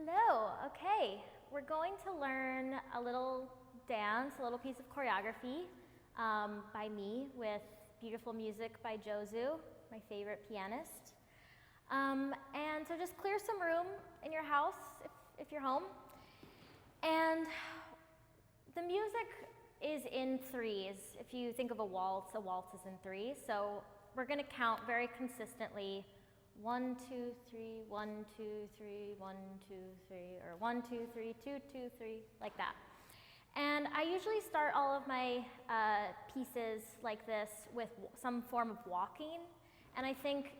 Hello, okay. We're going to learn a little dance, a little piece of choreography by me with beautiful music by Josu, my favorite pianist. And so just clear some room in your house if you're home. And the music is in threes. If you think of a waltz is in threes. So we're going to count very consistently 1, 2, 3, 1, 2, 3, 1, 2, 3, or 1, 2, 3, 2, 2, 3, like that. And I usually start all of my pieces like this with some form of walking. And I think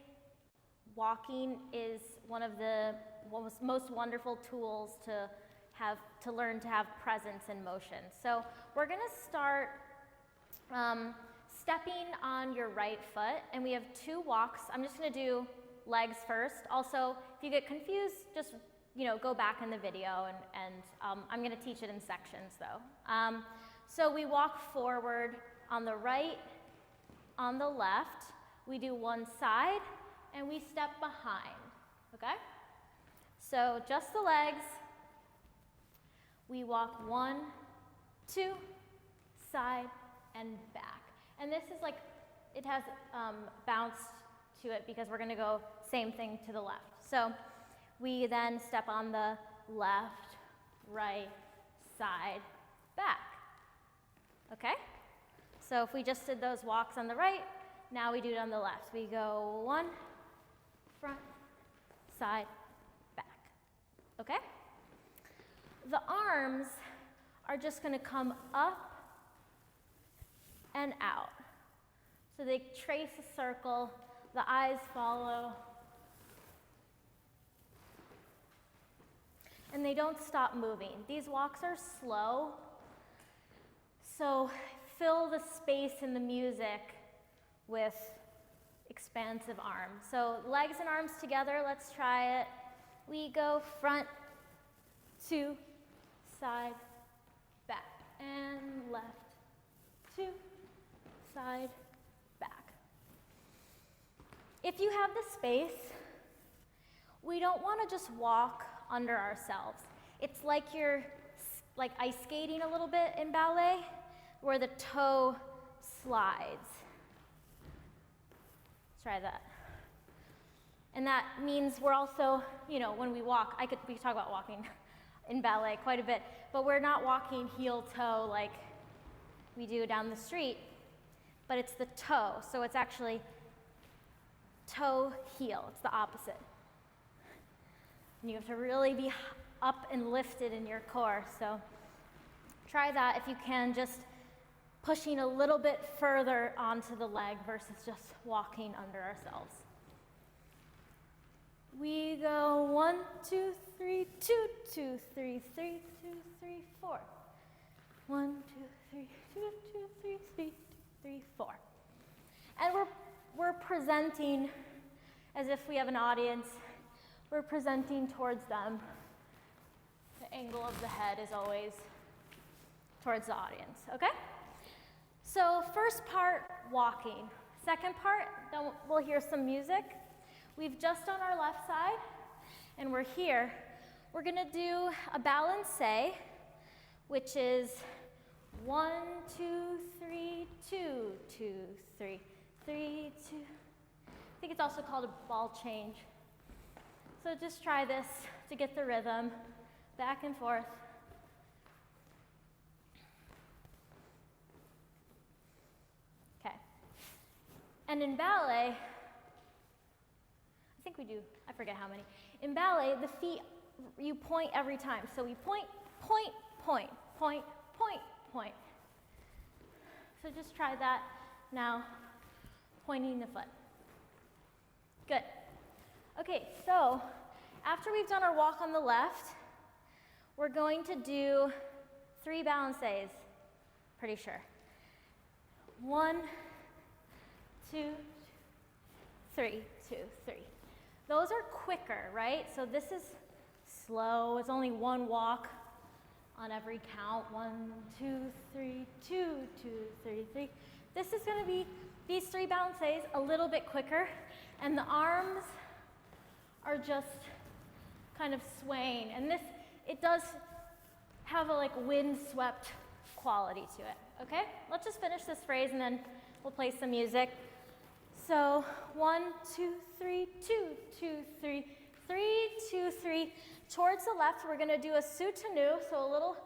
walking is one of the most wonderful tools to learn to have presence in motion. So we're going to start stepping on your right foot, and we have 2 walks. I'm just going to do legs first. Also, if you get confused, just go back in the video, and I'm going to teach it in sections though. So we walk forward on the right, on the left. We do one side, and we step behind. Okay? So just the legs. We walk 1, 2, side, and back. And this is like, it has bounce to it because we're going to go same thing to the left. So we then step on the left, right, side, back. Okay? So if we just did those walks on the right, now we do it on the left. We go 1, front, side, back. Okay? The arms are just going to come up and out. So they trace a circle, the eyes follow, and they don't stop moving. These walks are slow, so fill the space in the music with expansive arms. So legs and arms together, let's try it. We go front, 2, side, back, and left, 2, side, back. If you have the space, we don't want to just walk under ourselves. It's like you're like ice skating a little bit in ballet, where the toe slides. Let's try that. And that means we're also, when we walk, we could talk about walking in ballet quite a bit, but we're not walking heel toe like we do down the street, but it's the toe. So it's actually toe heel. It's the opposite. And you have to really be up and lifted in your core. So try that if you can, just pushing a little bit further onto the leg versus just walking under ourselves. We go 1, 2, 3, 2, 2, 3, 3, 2, 3, 4. 1, 2, 3, 2, 2, 3, 3, 2, 3, 4. And we're presenting as if we have an audience. We're presenting towards them. The angle of the head is always towards the audience, okay? So first part, walking. Second part, then we'll hear some music. We've just done our left side, and we're here. We're gonna do a balancé, which is 1, 2, 3, 2, 2, 3, 3, 2. I think it's also called a ball change. So just try this to get the rhythm, back and forth. Okay. And in ballet, I think we do, I forget how many. In ballet, the feet, you point every time. So we point, point, point, point, point, point. So just try that now, pointing the foot. Good. Okay, so after we've done our walk on the left, we're going to do 3 balancés, pretty sure. 1, 2, 3, 2, 3. Those are quicker, right? So this is slow. It's only 1 walk on every count. 1, 2, 3, 2, 2, 3, 3. This is going to be these 3 balancés a little bit quicker, and the arms are just kind of swaying. And this, it does have a like wind-swept quality to it, okay? Let's just finish this phrase and then we'll play some music. So 1, 2, 3, 2, 2, 3, 3, 2, 3. Towards the left, we're gonna do a soutenu, so a little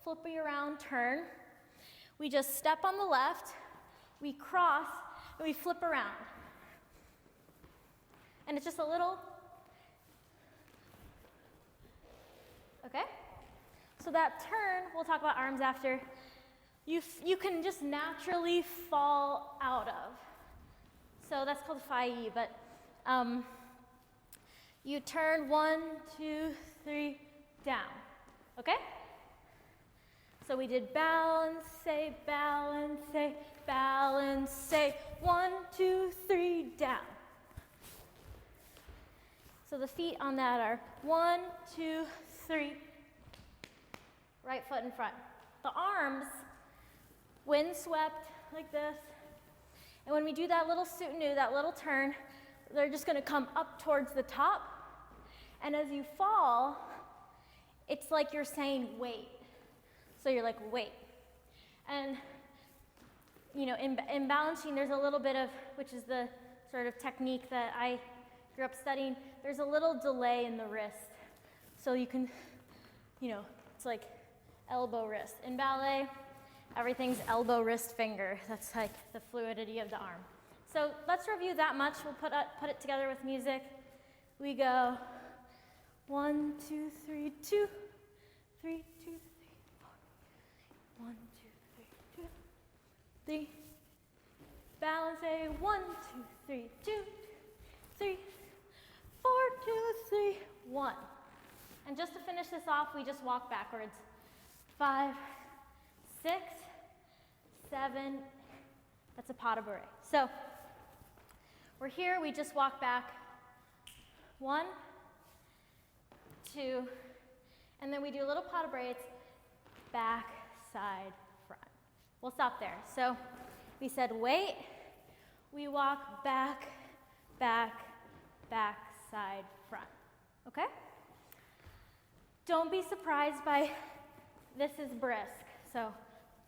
flippy around turn. We just step on the left, we cross, and we flip around. And it's just a little, okay? So that turn, we'll talk about arms after, you can just naturally fall out of. So that's called failli, but you turn 1, 2, 3, down, okay? So we did balancé, balancé, balancé, 1, 2, 3, down. So the feet on that are 1, 2, 3, right foot in front. The arms, wind-swept like this. And when we do that little soutenu, that little turn, they're just gonna come up towards the top. And as you fall, it's like you're saying wait. So you're like, wait. And you know, in balancing, there's a little bit of, which is the sort of technique that I grew up studying, there's a little delay in the wrist. So you can, you know, it's like elbow wrist. In ballet, everything's elbow, wrist, finger. That's like the fluidity of the arm. So let's review that much. We'll put it together with music. We go 1, 2, 3, 2, 3, 2, 3, 4. 1, 2, 3, 2, 3. Balancé. 1, 2, 3, 2, 3, 4, 2, 3, 1. And just to finish this off, we just walk backwards. 5, 6, 7. That's a pas de bourrée. So we're here, we just walk back 1, 2, and then we do a little pas de bourrée. It's back, side, front. We'll stop there. So we said wait, we walk back, back, back, side, front. Okay? Don't be surprised by this is brisk. So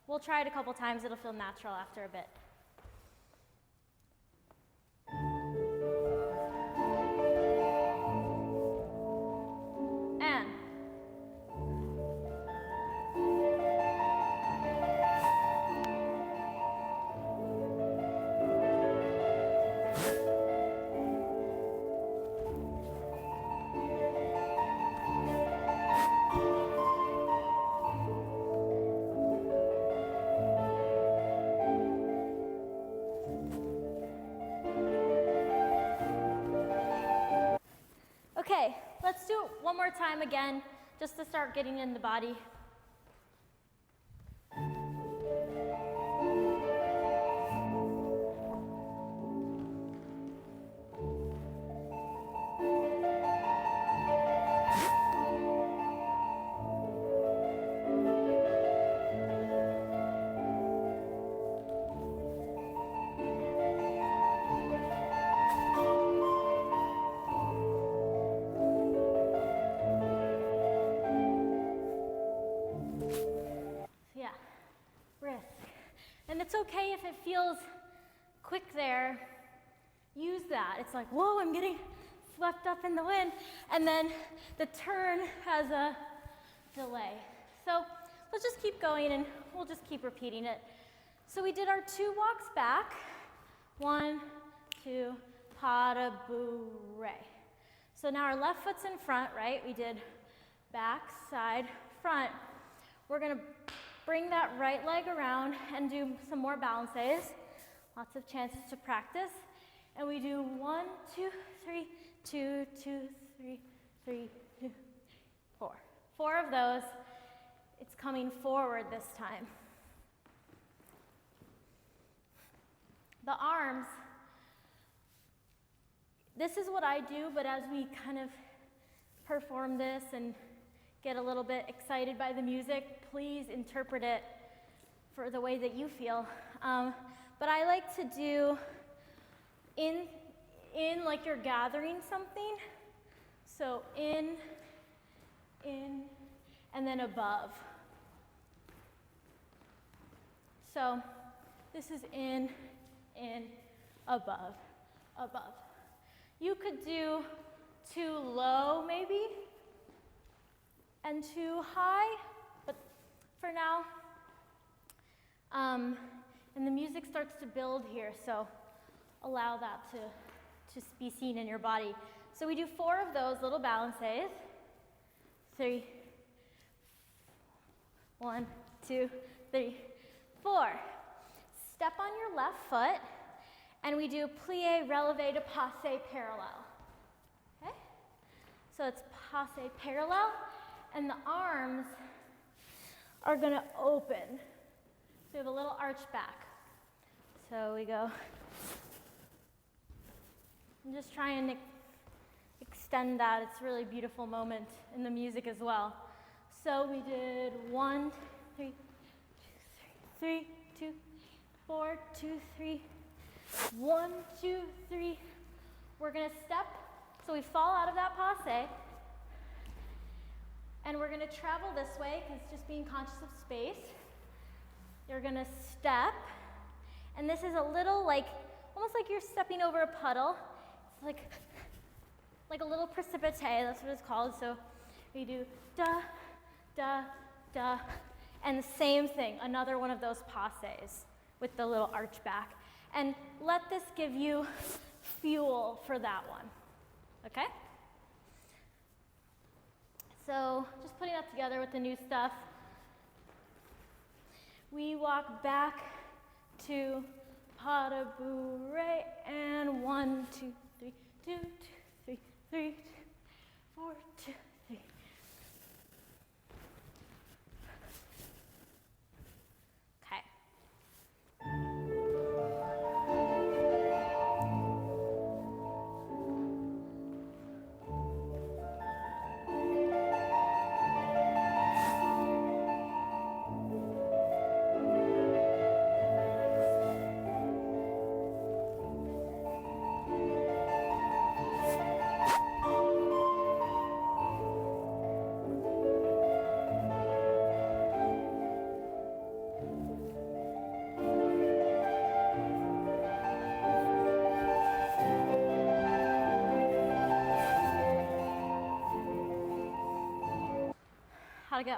we'll try it a couple times. It'll feel natural after a bit. And okay, let's do it one more time again, just to start getting in the body. And it's okay if it feels quick there. Use that. It's like, whoa, I'm getting swept up in the wind. And then the turn has a delay. So let's just keep going and we'll just keep repeating it. So we did our 2 walks back. 1, 2, pas de bourrée. So now our left foot's in front, right? We did back, side, front. We're gonna bring that right leg around and do some more balancés. Lots of chances to practice. And we do 1, 2, 3, 2, 2, 3, 3, 2, 4. 4 of those. It's coming forward this time. The arms, this is what I do, but as we kind of perform this and get a little bit excited by the music, please interpret it for the way that you feel. But I like to do in like you're gathering something. So in and then above. So this is in, above, above. You could do too low maybe, and too high, but for now, and the music starts to build here, so allow that to be seen in your body. So we do 4 of those little balancés. 3, 1, 2, 3, 4. Step on your left foot, and we do plie, relevé to passe parallel. Okay? So it's passe parallel, and the arms are gonna open. So we have a little arch back. So we go. I'm just trying to extend that. It's a really beautiful moment in the music as well. So we did 1, 3, 3, 2, 4, 2, 3, 1, 2, 3. We're gonna step, so we fall out of that passe, and we're gonna travel this way, because just being conscious of space. You're gonna step, and this is a little almost like you're stepping over a puddle. It's like a little precipite, that's what it's called. So we do da, da, da, and the same thing, another one of those passes with the little arch back. And let this give you fuel for that one, okay? So just putting that together with the new stuff. We walk back to pas de bourrée, and 1, 2, 3, 2, 2, 3, 3, 2, 4, 2, 3. Okay. How'd it go?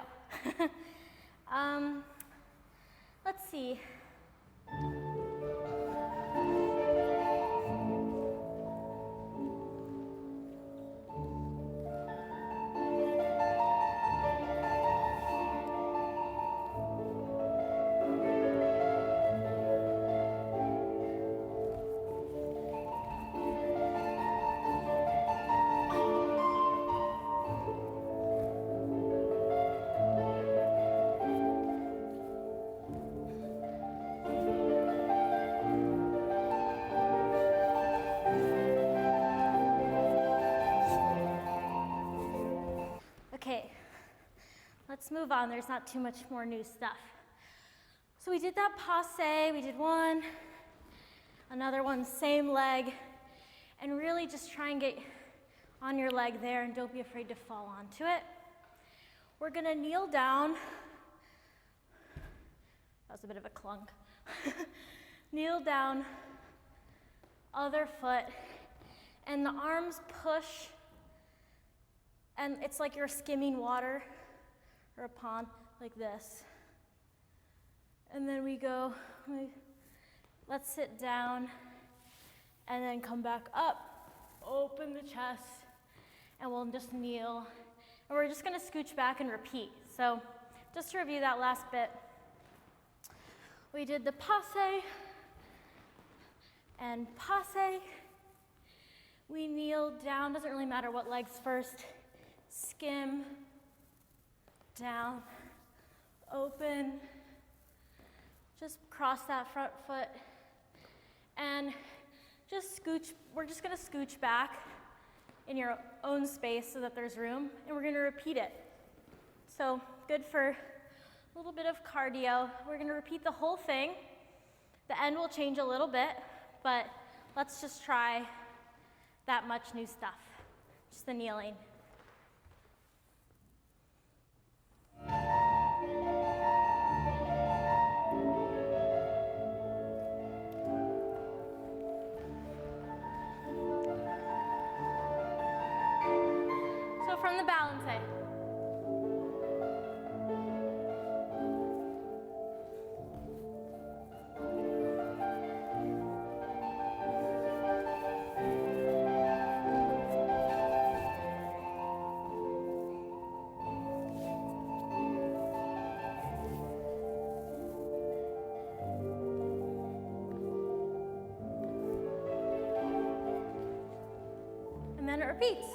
Let's see. Okay, let's move on. There's not too much more new stuff. So we did that passe, we did one, another one, same leg, and really just try and get on your leg there and don't be afraid to fall onto it. We're gonna kneel down. That was a bit of a clunk. Kneel down, other foot, and the arms push. And it's like you're skimming water or a pond like this. And then we go, let's sit down and then come back up, open the chest, and we'll just kneel. And we're just gonna scooch back and repeat. So just to review that last bit, we did the passe and passe. We kneeled down, doesn't really matter what leg's first. Skim, down, open, just cross that front foot, and just scooch. We're just gonna scooch back in your own space so that there's room, and we're gonna repeat it. So good for a little bit of cardio. We're gonna repeat the whole thing. The end will change a little bit, but let's just try that much new stuff, just the kneeling. the Balancé. And then it repeats.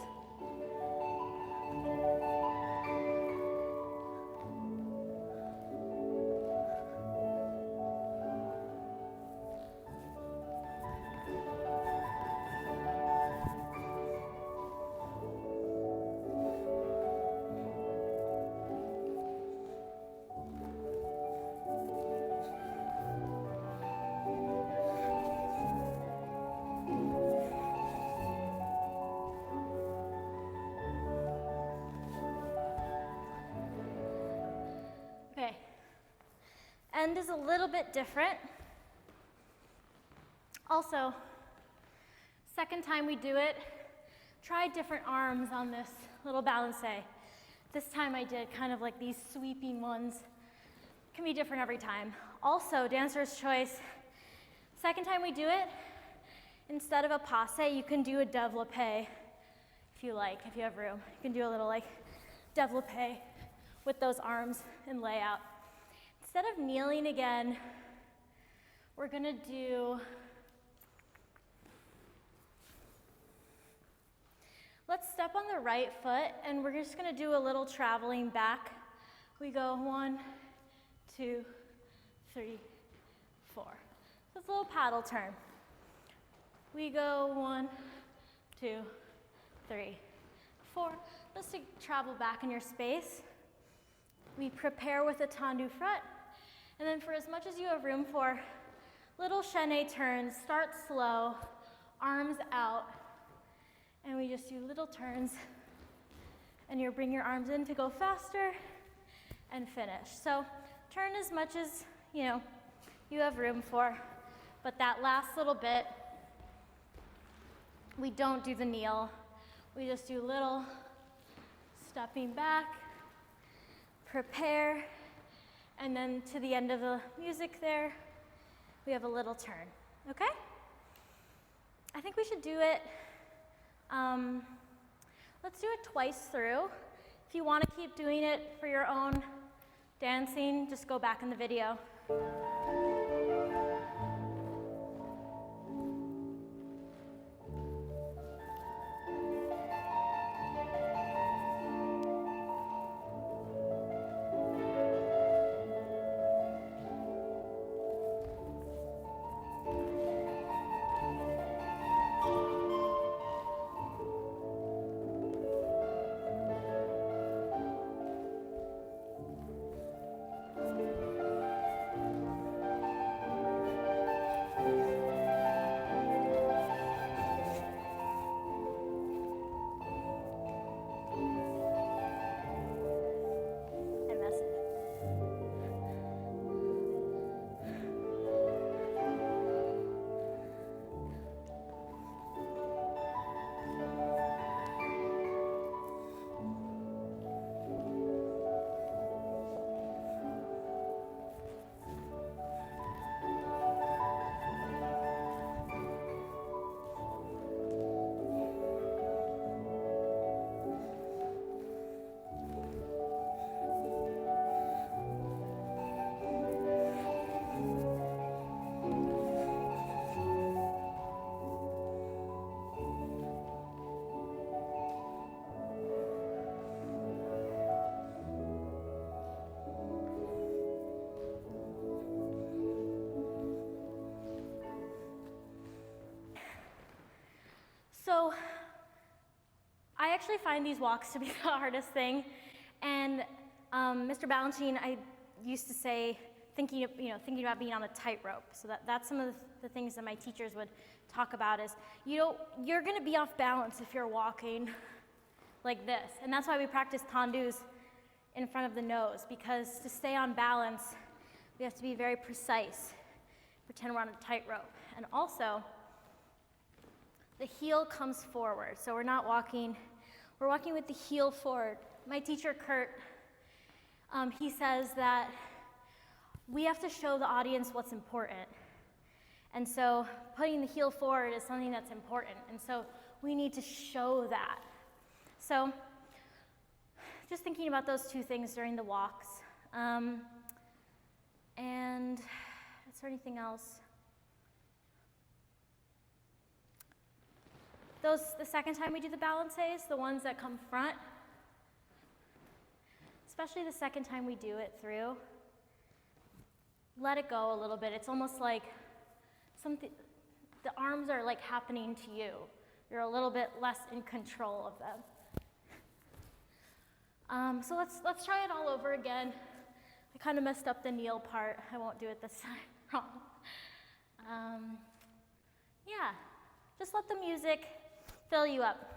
Okay, end is a little bit different. Also, second time we do it, try different arms on this little Balancé. This time I did kind of like these sweeping ones. Can be different every time. Also, dancer's choice, second time we do it, instead of a passe, you can do a développé if you like, if you have room. You can do a little like développé with those arms and layout. Instead of kneeling again, we're gonna do, let's step on the right foot and we're just gonna do a little traveling back. We go 1, 2, 3, 4. So it's a little paddle turn. We go 1, 2, 3, 4. Just to travel back in your space. We prepare with a tendu front, and then for as much as you have room for, little chaîné turns, start slow, arms out, and we just do little turns, and you bring your arms in to go faster, and finish. So turn as much as, you have room for, but that last little bit, we don't do the kneel, we just do little stepping back, prepare, and then to the end of the music there, we have a little turn, okay? I think we should do it, let's do it twice through. If you want to keep doing it for your own dancing, just go back in the video. So I actually find these walks to be the hardest thing, and Mr. Balancé, I used to say, thinking about being on a tightrope. So that's some of the things that my teachers would talk about is, you're going to be off balance if you're walking like this, and that's why we practice tendus in front of the nose, because to stay on balance, we have to be very precise, pretend we're on a tightrope, and also the heel comes forward, so we're not walking, we're walking with the heel forward. My teacher, Kurt, he says that we have to show the audience what's important. And so putting the heel forward is something that's important. And so we need to show that. So just thinking about those two things during the walks. And is there anything else? The second time we do the balancés, the ones that come front, especially the second time we do it through, let it go a little bit. It's almost like the arms are like happening to you. You're a little bit less in control of them. So let's try it all over again. I kind of messed up the kneel part. I won't do it this time wrong. Yeah, just let the music fill you up.